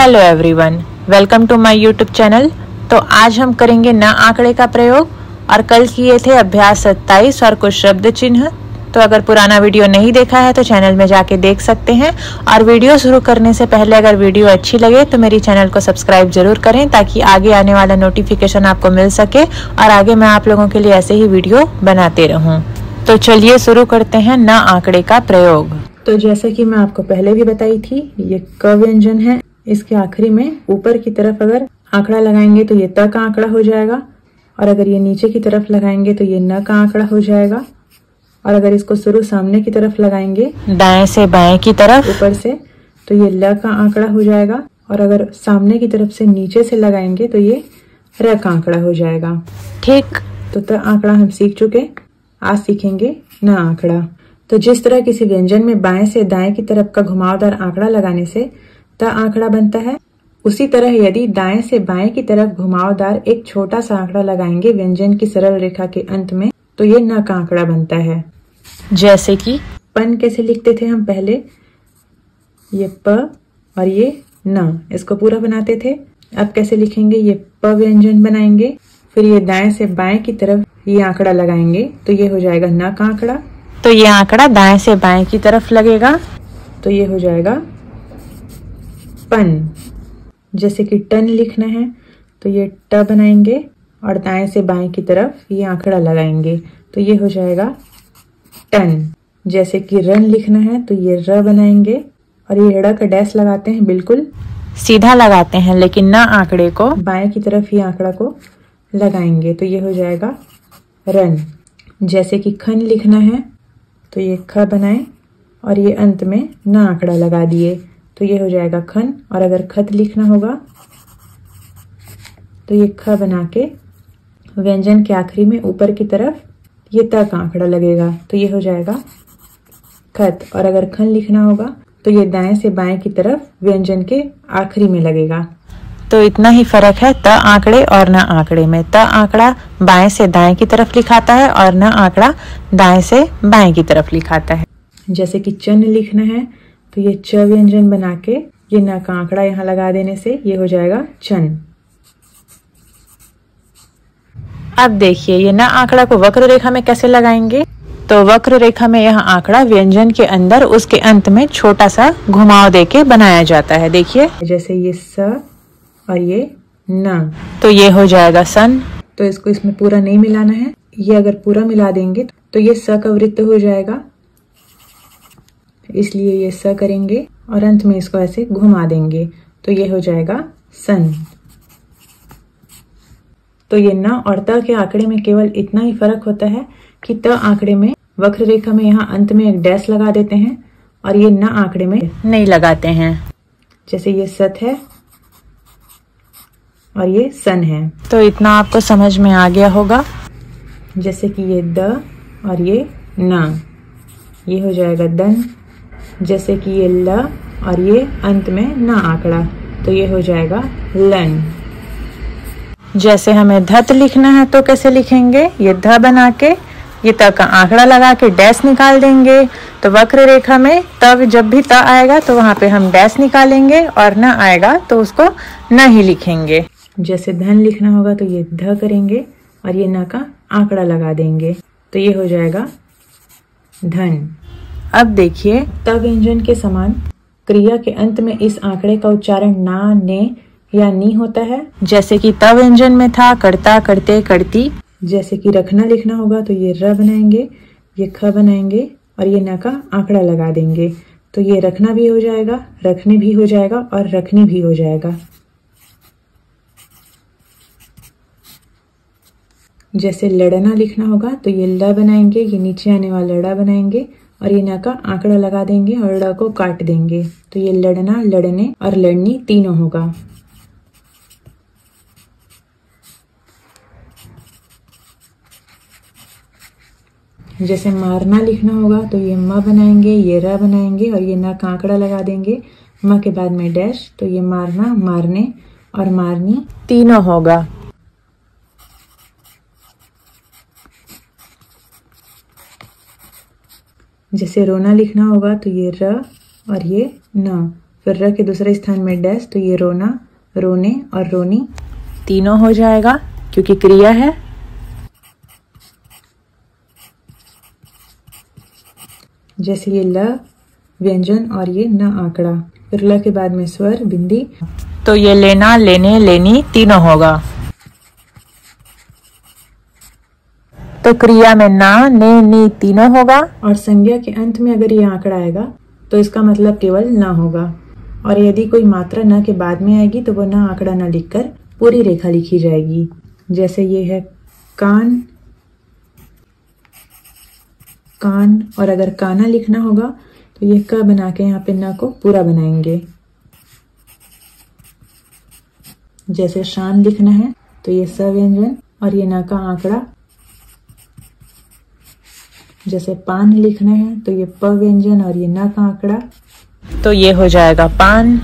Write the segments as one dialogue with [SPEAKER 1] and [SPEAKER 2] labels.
[SPEAKER 1] Hello everyone, welcome to my YouTube channel. तो आज हम करेंगे न आंकड़े का प्रयोग और कल किए थे अभ्यास 27 और कुछ शब्द चिन्ह। तो अगर पुराना वीडियो नहीं देखा है तो चैनल में जाके देख सकते हैं। और वीडियो शुरू करने से पहले अगर वीडियो अच्छी लगे तो मेरी चैनल को सब्सक्राइब जरूर करें ताकि आगे आने वाला नोटिफिकेशन आपको मिल सके और आगे मैं आप लोगों के लिए ऐसे ही वीडियो बनाते रहूं। तो चलिए शुरू करते हैं न आंकड़े का प्रयोग। तो जैसा कि मैं आपको पहले भी बताई थी, ये क व्यंजन है। इसके आखिरी में ऊपर की तरफ अगर आंकड़ा लगाएंगे तो ये त का आंकड़ा हो जाएगा, और अगर ये नीचे की तरफ लगाएंगे तो ये न का आंकड़ा हो जाएगा। और अगर इसको शुरू सामने की तरफ लगाएंगे, दाएं से बाएं की तरफ ऊपर से, तो ये ल का आंकड़ा हो जाएगा। और अगर सामने की तरफ से नीचे से लगाएंगे तो ये र का आंकड़ा हो जाएगा। ठीक, तो त आंकड़ा हम सीख चुके। आज सीखेंगे न आंकड़ा। तो जिस तरह किसी व्यंजन में बाएं से दाएं की तरफ का घुमावदार आंकड़ा लगाने से त आंकड़ा बनता है, उसी तरह यदि दाएं से बाएं की तरफ घुमावदार एक छोटा सा आंकड़ा लगाएंगे व्यंजन की सरल रेखा के अंत में, तो ये न का आंकड़ा बनता है। जैसे कि पन कैसे लिखते थे हम पहले, ये प और ये न, इसको पूरा बनाते थे। अब कैसे लिखेंगे, ये प व्यंजन बनाएंगे, फिर ये दाएं से बाएं की तरफ ये आंकड़ा लगाएंगे तो ये हो जाएगा न का आंकड़ा। तो ये आंकड़ा दाएं से बाएं की तरफ लगेगा तो ये हो जाएगा पन। जैसे कि टन लिखना है तो ये ट बनाएंगे और दाएं से बाएं की तरफ ये आंकड़ा लगाएंगे तो ये हो जाएगा टन। जैसे कि रन लिखना है तो ये र बनाएंगे और ये ड़ का डैश लगाते हैं, बिल्कुल सीधा लगाते हैं, लेकिन न आंकड़े को बाएं की तरफ ये आंकड़ा को लगाएंगे तो ये हो जाएगा रन। जैसे कि खन लिखना है तो ये ख बनाएं और ये अंत में न आंकड़ा लगा दिए तो ये हो जाएगा खन। और अगर खत लिखना होगा तो ये ख बना के व्यंजन के आखिरी में ऊपर की तरफ ये त का आंकड़ा लगेगा तो ये हो जाएगा खत। और अगर खन लिखना होगा तो ये दाएं से बाएं की तरफ व्यंजन के आखिरी में लगेगा। तो इतना ही फर्क है त आंकड़े और न आंकड़े में। त आंकड़ा बाएं से दाएं की तरफ लिखाता है और न आंकड़ा दाएं से बाएं की तरफ लिखाता है। जैसे कि चन लिखना है तो ये च व्यंजन बना के ये न का आंकड़ा यहाँ लगा देने से ये हो जाएगा चन। अब देखिए ये न आंकड़ा को वक्र रेखा में कैसे लगाएंगे। तो वक्र रेखा में यह आंकड़ा व्यंजन के अंदर उसके अंत में छोटा सा घुमाव देके बनाया जाता है। देखिए जैसे ये स और ये न, तो ये हो जाएगा सन। तो इसको इसमें पूरा नहीं मिलाना है, ये अगर पूरा मिला देंगे तो ये स का वृत्त हो जाएगा, इसलिए ये स करेंगे और अंत में इसको ऐसे घुमा देंगे तो ये हो जाएगा सन। तो ये न और त के आंकड़े में केवल इतना ही फर्क होता है कि त आंकड़े में वक्र रेखा में यहाँ अंत में एक डैश लगा देते हैं और ये न आंकड़े में नहीं लगाते हैं। जैसे ये सत है और ये सन है। तो इतना आपको समझ में आ गया होगा। जैसे कि ये द और ये न, ये हो जाएगा दन। जैसे कि ये ल और ये अंत में न आंकड़ा तो ये हो जाएगा लन। जैसे हमें धत लिखना है तो कैसे लिखेंगे, ये ध बना के ये त का आंकड़ा लगा के डैश निकाल देंगे। तो वक्र रेखा में तब जब भी त आएगा तो वहां पे हम डैश निकालेंगे और न आएगा तो उसको न ही लिखेंगे। जैसे धन लिखना होगा तो ये ध करेंगे और ये न का आंकड़ा लगा देंगे तो ये हो जाएगा धन। अब देखिए त व्यंजन के समान क्रिया के अंत में इस आंकड़े का उच्चारण ना, ने या नी होता है। जैसे कि त व्यंजन में था करता, करते, करती। जैसे कि रखना लिखना होगा तो ये र बनाएंगे, ये ख बनाएंगे और ये न का आंकड़ा लगा देंगे तो ये रखना भी हो जाएगा, रखने भी हो जाएगा और रखनी भी हो जाएगा। जैसे लड़ना लिखना होगा तो ये ल बनाएंगे, ये नीचे आने वाला लड़ा बनाएंगे और ये न का आंकड़ा लगा देंगे और ड़ को काट देंगे तो ये लड़ना, लड़ने और लड़नी तीनों होगा। जैसे मारना लिखना होगा तो ये म बनाएंगे, ये र बनाएंगे और ये न का आंकड़ा लगा देंगे, म के बाद में डैश, तो ये मारना, मारने और मारनी तीनों होगा। जैसे रोना लिखना होगा तो ये र और ये न, फिर र के दूसरे स्थान में डैश, तो ये रोना, रोने और रोनी तीनों हो जाएगा क्योंकि क्रिया है। जैसे ये ल व्यंजन और ये न आंकड़ा, फिर ल के बाद में स्वर बिंदी, तो ये लेना, लेने, लेनी तीनों होगा। तो क्रिया में ना, ने, नी तीनों होगा और संज्ञा के अंत में अगर ये आंकड़ा आएगा तो इसका मतलब केवल ना होगा। और यदि कोई मात्रा न के बाद में आएगी तो वो ना आंकड़ा न लिखकर पूरी रेखा लिखी जाएगी। जैसे ये है कान, कान, और अगर काना लिखना होगा तो ये क बना के यहाँ पे न को पूरा बनाएंगे। जैसे शान लिखना है तो ये स व्यंजन और ये न का आंकड़ा। जैसे पान लिखना है तो ये प व्यंजन और ये न का आंकड़ा, तो ये हो जाएगा पान।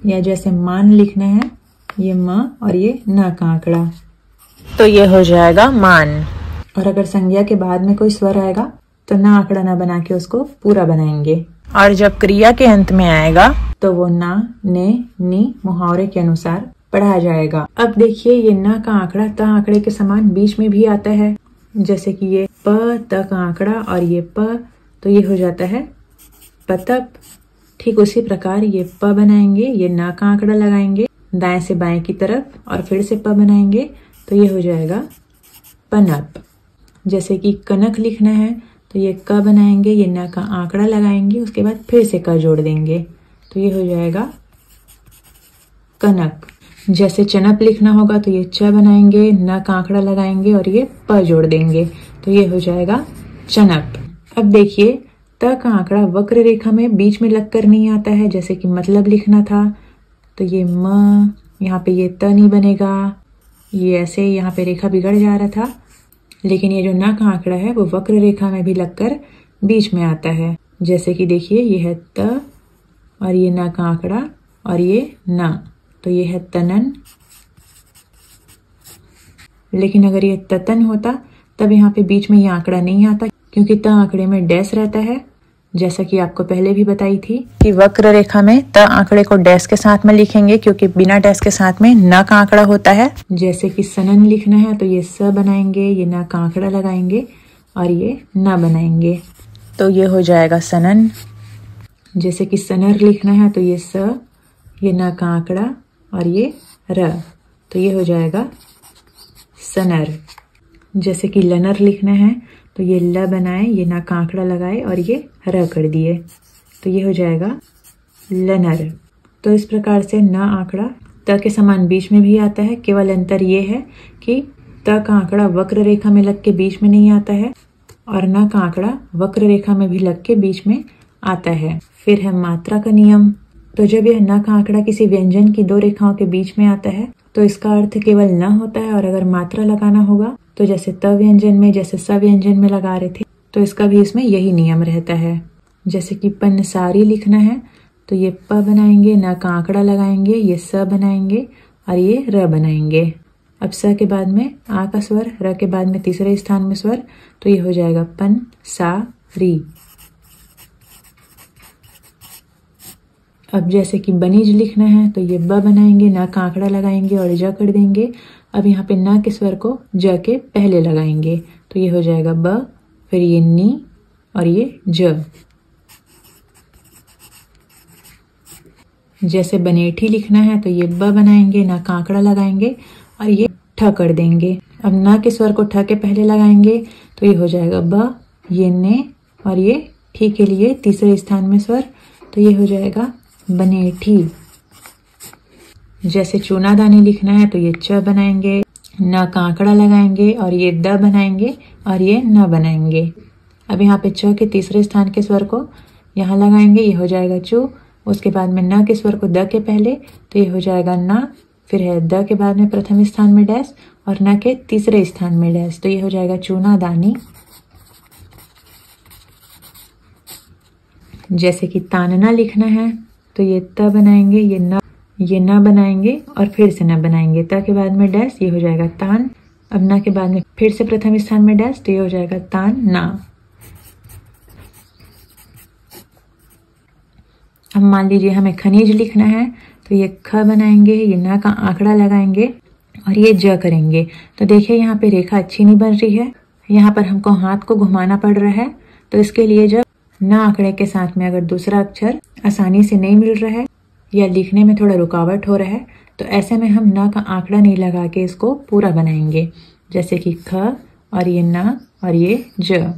[SPEAKER 1] या जैसे मान लिखना है, ये म और ये न का आंकड़ा, तो ये हो जाएगा मान। और अगर संज्ञा के बाद में कोई स्वर आएगा तो ना आंकड़ा ना बना के उसको पूरा बनाएंगे। और जब क्रिया के अंत में आएगा तो वो ना, ने, नी मुहावरे के अनुसार पढ़ा जाएगा। अब देखिए ये ना का आंकड़ा त आंकड़े के समान बीच में भी आता है। जैसे कि ये प त का आंकड़ा और ये प, तो ये हो जाता है पतप। ठीक उसी प्रकार ये प बनाएंगे, ये ना का आंकड़ा लगाएंगे दाएं से बाएं की तरफ और फिर से प बनाएंगे, तो ये हो जाएगा पनप। जैसे कि कनक लिखना है तो ये क बनाएंगे, ये ना का आंकड़ा लगाएंगे, उसके बाद फिर से क जोड़ देंगे, तो ये हो जाएगा कनक। जैसे चनप लिखना होगा तो ये च बनाएंगे, ना का आंकड़ा लगाएंगे और ये प जोड़ देंगे, तो ये हो जाएगा चनप। अब देखिए त का आंकड़ा वक्र रेखा में बीच में लगकर नहीं आता है। जैसे कि मतलब लिखना था तो ये म, यहाँ पे ये त नहीं बनेगा, ये ऐसे यहाँ पे रेखा बिगड़ जा रहा था। लेकिन ये जो ना का आंकड़ा है वो वक्र रेखा में भी लगकर बीच में आता है। जैसे कि देखिए ये है त और ये ना का आंकड़ा और ये ना, तो ये है तनन। लेकिन अगर ये ततन होता तब यहाँ पे बीच में ये आंकड़ा नहीं आता क्योंकि त आंकड़े में डैश रहता है। जैसा कि आपको पहले भी बताई थी कि वक्र रेखा में त आंकड़े को डैश के साथ में लिखेंगे क्योंकि बिना डैश के साथ में न का आंकड़ा होता है। जैसे कि सनन लिखना है तो ये स बनाएंगे, ये न का आंकड़ा लगाएंगे और ये न बनाएंगे, तो ये हो जाएगा सनन। जैसे कि सनर लिखना है तो ये स, ये न का आंकड़ा और ये र, तो ये हो जाएगा सनर। जैसे कि लनर लिखना है तो ये ल बनाए, ये ना का आंकड़ा लगाए और ये र कर दिए, तो ये हो जाएगा लनर। तो इस प्रकार से न आंकड़ा त के समान बीच में भी आता है। केवल अंतर ये है कि त का आंकड़ा वक्र रेखा में लग के बीच में नहीं आता है और न का आंकड़ा वक्र रेखा में भी लग के बीच में आता है। फिर है मात्रा का नियम। तो जब यह न का आंकड़ा किसी व्यंजन की दो रेखाओं के बीच में आता है तो इसका अर्थ केवल न होता है। और अगर मात्रा लगाना होगा तो जैसे त व्यंजन में, जैसे स व्यंजन में लगा रहे थे, तो इसका भी इसमें यही नियम रहता है। जैसे कि पन्नसारी लिखना है तो ये प बनाएंगे, न का आंकड़ा लगाएंगे, ये स बनाएंगे और ये र बनाएंगे। अब स के बाद में आ का स्वर, र के बाद में तीसरे स्थान में स्वर, तो ये हो जाएगा पन सा री। अब जैसे कि बनीज लिखना है तो ये ब बनाएंगे, न का आंकड़ा लगाएंगे और ज कर देंगे। अब यहाँ पे न के स्वर को ज के पहले लगाएंगे, तो ये हो जाएगा ब, फिर ये नी और ये ज। जैसे बनेठी लिखना है तो ये ब बनाएंगे, न का आंकड़ा लगाएंगे और ये ठ कर देंगे। अब न के स्वर को ठ के पहले लगाएंगे तो ये हो जाएगा ब, ये ने और ये ठी के लिए तीसरे स्थान में स्वर, तो ये हो जाएगा बनेठी। जैसे चूनादानी लिखना है तो ये च बनाएंगे, न का आंकड़ा लगाएंगे और ये द बनाएंगे और ये न बनाएंगे। अब यहाँ पे च के तीसरे स्थान के स्वर को यहाँ लगाएंगे, ये हो जाएगा चू। उसके बाद में न के स्वर को द के पहले, तो ये हो जाएगा ना। फिर है द के बाद में प्रथम स्थान में डैश और न के तीसरे स्थान में डैश, तो ये हो जाएगा चूनादानी। जैसे कि तानना लिखना है तो ये त बनाएंगे, ये न बनाएंगे और फिर से न बनाएंगे। त के बाद में डैश, ये हो जाएगा तान। अब न के बाद में फिर से प्रथम स्थान में डैश, तो ये हो जाएगा तान ना। अब मान लीजिए हमें खनिज लिखना है, तो ये ख बनाएंगे, ये न का आंकड़ा लगाएंगे और ये ज करेंगे। तो देखिए यहाँ पे रेखा अच्छी नहीं बन रही है, यहाँ पर हमको हाथ को घुमाना पड़ रहा है। तो इसके लिए जब न आंकड़े के साथ में अगर दूसरा अक्षर आसानी से नहीं मिल रहा है या लिखने में थोड़ा रुकावट हो रहा है, तो ऐसे में हम न का आंकड़ा नहीं लगा के इसको पूरा बनाएंगे। जैसे कि ख और ये न और ये ज।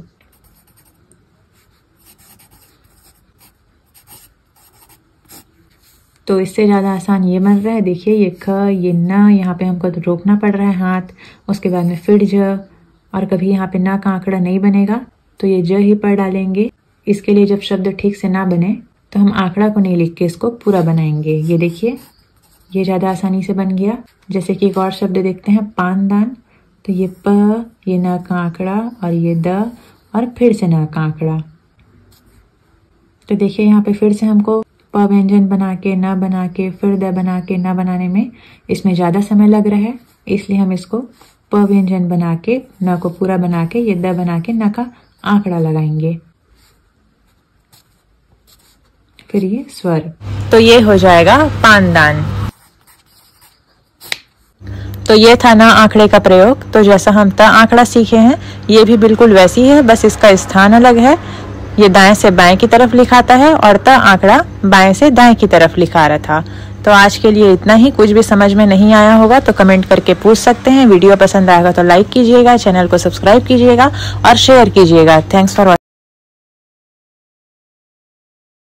[SPEAKER 1] तो इससे ज़्यादा आसान ये बन रहा है। देखिए ये ख, ये न, यहाँ पे हमको तो रोकना पड़ रहा है हाथ, उसके बाद में फिर ज, और कभी यहाँ पे न का आंकड़ा नहीं बनेगा तो ये ज ही पढ़ डालेंगे। इसके लिए जब शब्द ठीक से ना बने तो हम आंकड़ा को नहीं लिख के इसको पूरा बनाएंगे। ये देखिए ये ज़्यादा आसानी से बन गया। जैसे कि एक और शब्द देखते हैं, पानदान। तो ये प, ये न का आंकड़ा और ये द और फिर से न का आंकड़ा। तो देखिए यहाँ पे फिर से हमको प व्यंजन बना के न बना के फिर द बना के न बनाने में इसमें ज़्यादा समय लग रहा है, इसलिए हम इसको प व्यंजन बना के न को पूरा बना के ये द बना के न का आंकड़ा लगाएंगे, फिर ये स्वर। तो ये हो जाएगा पानदान। तो ये था ना आंकड़े का प्रयोग। तो जैसा हम त आंकड़ा सीखे हैं ये भी बिल्कुल वैसी है, बस इसका स्थान अलग है। ये दाएं से बाएं की तरफ लिखाता है और त आंकड़ा बाएं से दाएं की तरफ लिखा रहा था। तो आज के लिए इतना ही। कुछ भी समझ में नहीं आया होगा तो कमेंट करके पूछ सकते हैं। वीडियो पसंद आएगा तो लाइक कीजिएगा, चैनल को सब्सक्राइब कीजिएगा और शेयर कीजिएगा। Thanks for watching.